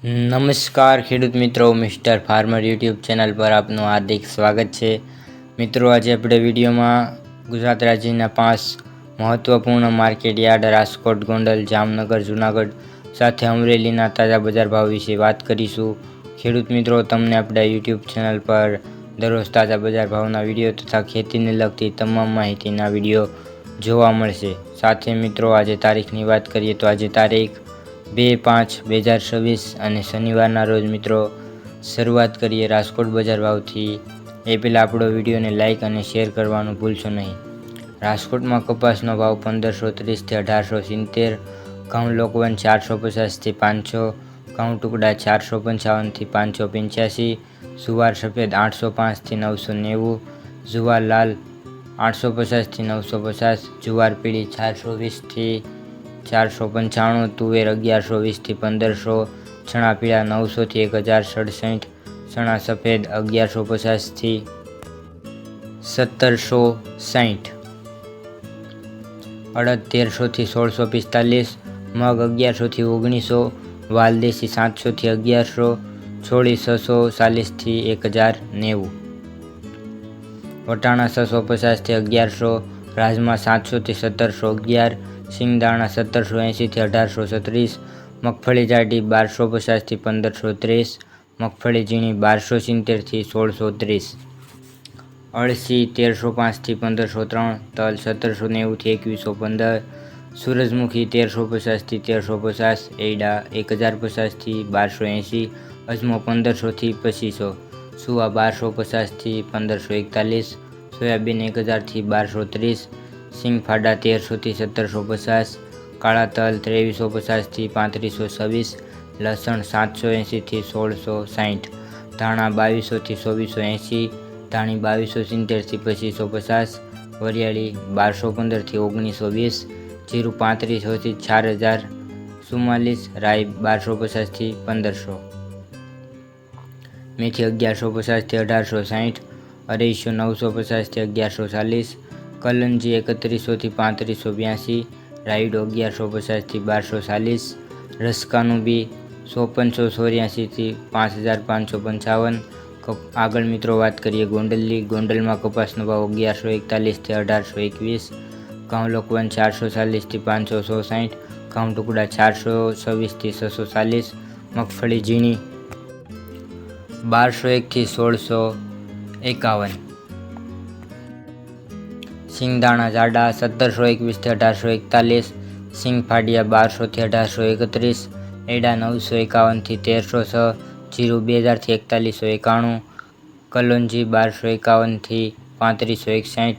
નમસ્કાર ખેડૂત મિત્રો, મિસ્ટર ફાર્મર યુટ્યુબ ચેનલ પર આપનું હાર્દિક સ્વાગત છે। મિત્રો, આજે આપણે વિડીયોમાં ગુજરાત રાજ્યના 5 મહત્વપૂર્ણ માર્કેટ યાર્ડ રાજકોટ, ગોંડલ, જામનગર, જૂનાગઢ સાથે અમરેલીના તાજા બજાર ભાવ વિશે વાત કરીશું। ખેડૂત મિત્રો, તમને આપણા યુટ્યુબ ચેનલ પર દરરોજ તાજા બજાર ભાવના વિડીયો તથા ખેતીને લગતી તમામ માહિતીના વિડીયો જોવા મળશે। સાથે મિત્રો, આજે તારીખની વાત કરીએ તો આજે તારીખ 2/5/2026 અને શનિવારના રોજ મિત્રો શરૂઆત કરીએ રાજકોટ બજાર ભાવથી। એ પહેલાં આપણો વિડીયોને લાઇક અને શેર કરવાનું ભૂલશો નહીં। રાજકોટમાં કપાસનો ભાવ 1530 થી 1870, ઘઉં લોકવન 450 થી 500, ઘઉં ટુકડા 455 થી 585, જુવાર સફેદ 805 થી 990, જુવાર લાલ 850 થી 950, જુવાર પીળી 420 થી 495, તુવેર 1120 થી 1500, ચણા પીળા 900 થી 1067, ચણા સફેદ 1150 થી 1760, અડદ 1300 થી 1645, મગ 1100 થી 1900, વાલદેશી 700 થી 1100, છોળી 640 થી 1090, વટાણા 650 થી 1100, રાજમા 700 થી 1711, સિંગદાણા 1780 થી 1836, મગફળી જાડી 1250 થી 1530, મગફળી ઝીણી 1270 થી 1630, અળસી 1305 થી 1503, તલ 1790 થી 2115, સૂરજમુખી 1350 થી 1350, એડા 1050 થી 1280, અજમો 1500 થી 2500, સુવા 1250 થી 1541, સોયાબીન 1000 થી 1230, સિંગફાડા 1300 થી 1750, કાળા તલ 2350 થી 3526, લસણ 780 થી 1660, ધાણા 2200 થી 2480, ધાણી 2270 થી 2550, વરિયાળી 1215 થી 1920, જીરું 3500 થી 4044, રાઈ 1250 થી 1500, મેથી 1150 થી 1860, અઢીસો 950 થી 1140, કલંજી 3100 થી 3582, રાયડો 1150 થી 1240, રસકાનું બી 5484 થી 5555। આગળ મિત્રો વાત કરીએ ગોંડલની। ગોંડલમાં કપાસનો ભાવ 1141 થી 1821, ઘઉં લોકવન 440 થી 560, ઘઉં ટુકડા 426 થી 640, મગફળી ઝીણી 1201 થી 1651, સિંગદાણા જાડા 1721 થી 1841, સિંગફાડિયા 1200 થી 1831, એડા 951 થી 1306, જીરું 2000 થી 4191, કલોંજી 1251 થી 3561,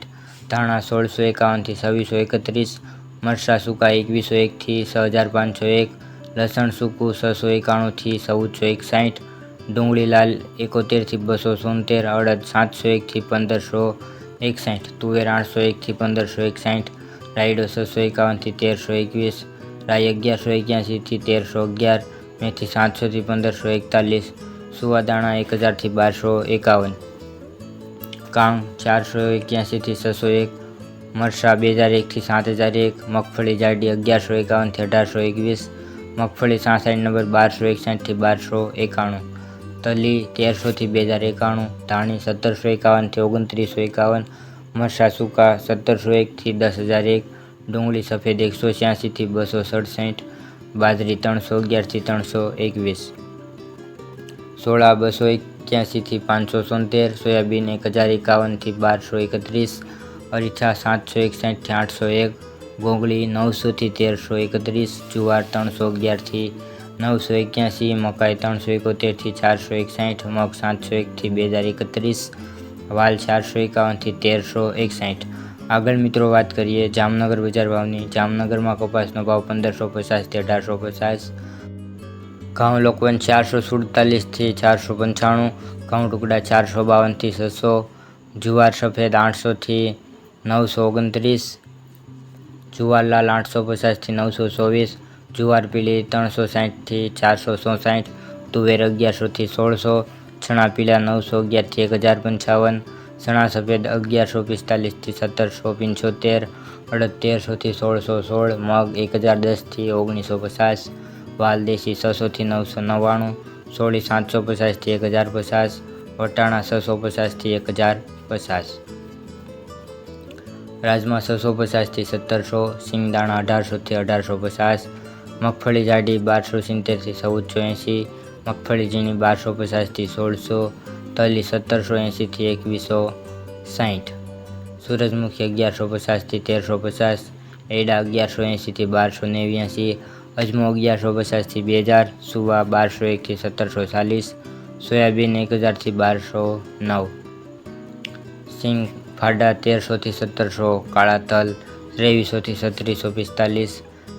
ધાણા 1651 થી 2631, મરચાં સૂકા 2101 થી 6501, લસણ સૂકું 691 થી 1461, ડુંગળી લાલ 71 થી 276, અડદ 701 થી 1561, તુવેર 801 થી 1561, રાયડો 651 થી 1321, રાઈ 1181 થી 1311, મેથી 700 થી 1541, સુવાદાણા 1000 થી 1251, કાંગ 481 થી 601, મરચાં 2001 થી 7001, મગફળી જાડી 1151 થી 1821, મગફળી 66 નંબર 1261 થી 1291, તલી 1300 થી 2091, ધાણી 1751 થી 2951, મરચાં સૂકા 1701 થી 10001, ડુંગળી સફેદ 186 થી 267, બાજરી 311 થી 321, સોળા 281 થી 577, સોયાબીન 1051 થી 1231, અરીઠા 761 થી 801, ગોગળી 900 થી 1331, જુવાર 311 થી 981, મકાઈ 371 થી 461, મગ 701 થી 2031, વાલ 451 થી 1361। આગળ મિત્રો વાત કરીએ જામનગર બજાર ભાવની। જામનગરમાં કપાસનો ભાવ 1550 થી 1850, ઘઉં લોકવન 447 થી 495, ઘઉં ટુકડા 452 થી 600, જુવાર સફેદ 800 થી 929, જુવાર લાલ 850 થી 924, જુવાર પીળી 360 થી 464, તુવેર 1100 થી 1600, ચણા પીળા 911 થી 1055, ચણા સફેદ 1145 થી 1775, અડદ 1300 થી 1616, મગ 1010 થી 1950, વાલ દેશી 600 થી 999, સોળી 750 થી 1050, વટાણા 650 થી 1050, રાજમા 650 થી 1700, સિંગદાણા 1800 થી 1850, મગફળી જાડી 1270 થી 1480, મગફળી ઝીણી 1250 થી 1600, તલી 1780 થી 2160, સૂરજમુખી 1150 થી 1350, એડા 1180 થી 1289, અજમો 1150 થી 2000, સુવા 1201 થી 1740, સોયાબીન 1000 થી 1209, સિંગ ફાડા 1300 થી 1700, કાળા તલ 2300 થી 3645,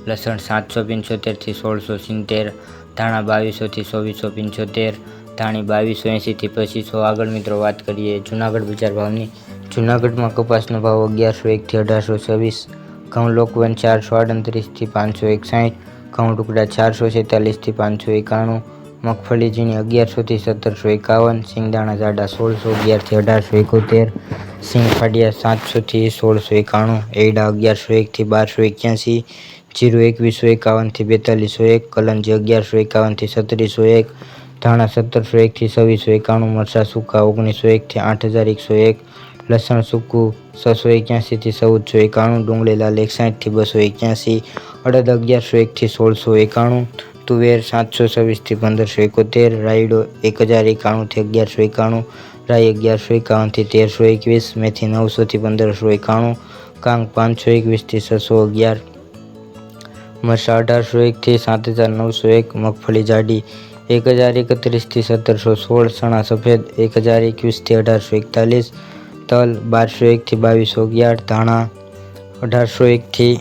લસણ 775 થી 1670, ધાણા 2200 થી 2475, ધાણી 2280 થી 2500। આગળ મિત્રો વાત કરીએ જૂનાગઢ બજાર ભાવની। જૂનાગઢમાં કપાસનો ભાવ 1101 થી 1826, ઘઉં લોકવન 438 થી 561, ઘઉં ટુકડા 446 થી 591, મગફળી ઝીણી 1100 થી 1751, સિંગદાણા જાડા 1611 થી 1871, સિંગ ફાડિયા 700 થી 1691, એડા 1101 થી 1281, જીરું 2151 થી 4201, કલંજી 1151 થી 3701, ધાણા 1701 થી 2691, મરચાં સૂકા 1901 થી 8101, લસણ સૂકું 681 થી 1491, ડુંગળી લાલ 61 થી 281, અડદ 1101 થી 1691, તુવેર 726 થી 1571, રાયડો 1091 થી 1191, રાઈ 1151 થી 1321, મેથી 900 થી 1591, કાંગ 521 થી 611, મરચાં 1801 થી 7901, મગફળી જાડી 1031 થી 1716, ચણા સફેદ 1021 થી 1841, તલ 1201 થી 2211, ધાણા 1801 થી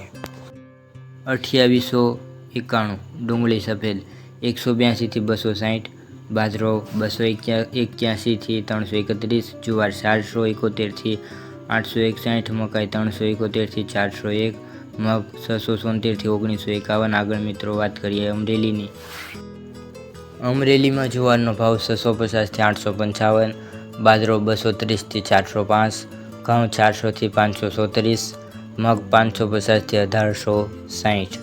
2891, ડુંગળી સફેદ 182 થી 260, બાજરો 281 થી 331, જુવાર 471 થી 861, મકાઈ 371 થી 401, મગ 676 થી 1951। આગળ મિત્રો વાત કરીએ અમરેલીની। અમરેલીમાં જુવારનો ભાવ 650 થી 855, બાજરો 230 થી 405, ઘઉં 400 થી 537, મગ 550 થી 1860,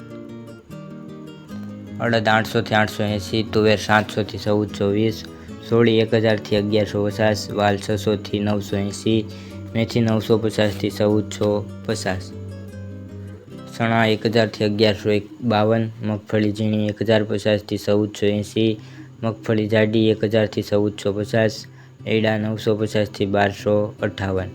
અડદ 800 થી 880, તુવેર 700 થી 1420, સોળી 1000 થી 1150, વાલ 600 થી 980, મેથી 950 થી 1450, ચણા 1000 થી 1152, મગફળી ઝીણી 1050 થી 1480, મગફળી જાડી 1000 થી 1450, એડા 950 થી 1258,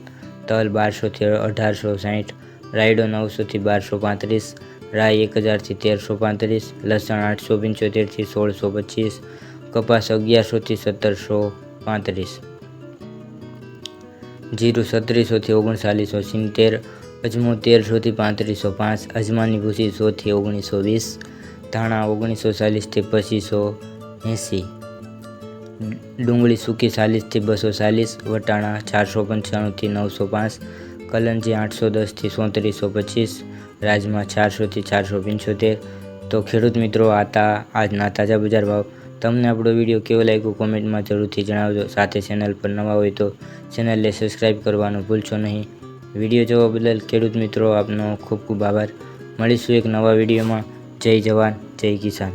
તલ 1200 થી 1860, રાયડો 900 થી 1235, રાઈ 1000 થી 1335, લસણ 875 થી 1625, કપાસ 1100 થી 1735, જીરું 3700 થી 3970, અજમો 1300 થી 3505, અજમાની ભૂસી 100 થી 1920, ધાણા 1940 થી 2580, ડુંગળી સૂકી 40 થી 240, વટાણા 495 થી 905, કલંજી 810 થી 3725, રાજમા 400 થી 475। તો ખેડૂત મિત્રો આજના તાજા બજાર ભાવ। તમને આપણો વિડીયો કેવો લાગ્યો કોમેન્ટમાં જરૂરથી જણાવજો। સાથે ચેનલ પર નવા હોય તો ચેનલને સબસ્ક્રાઈબ કરવાનું ભૂલશો નહીં। વિડીયો જોવા બદલ ખેડૂત મિત્રો આપનો ખૂબ ખૂબ આભાર। મળીશું એક નવા વિડીયોમાં। જય જવાન જય કિસાન।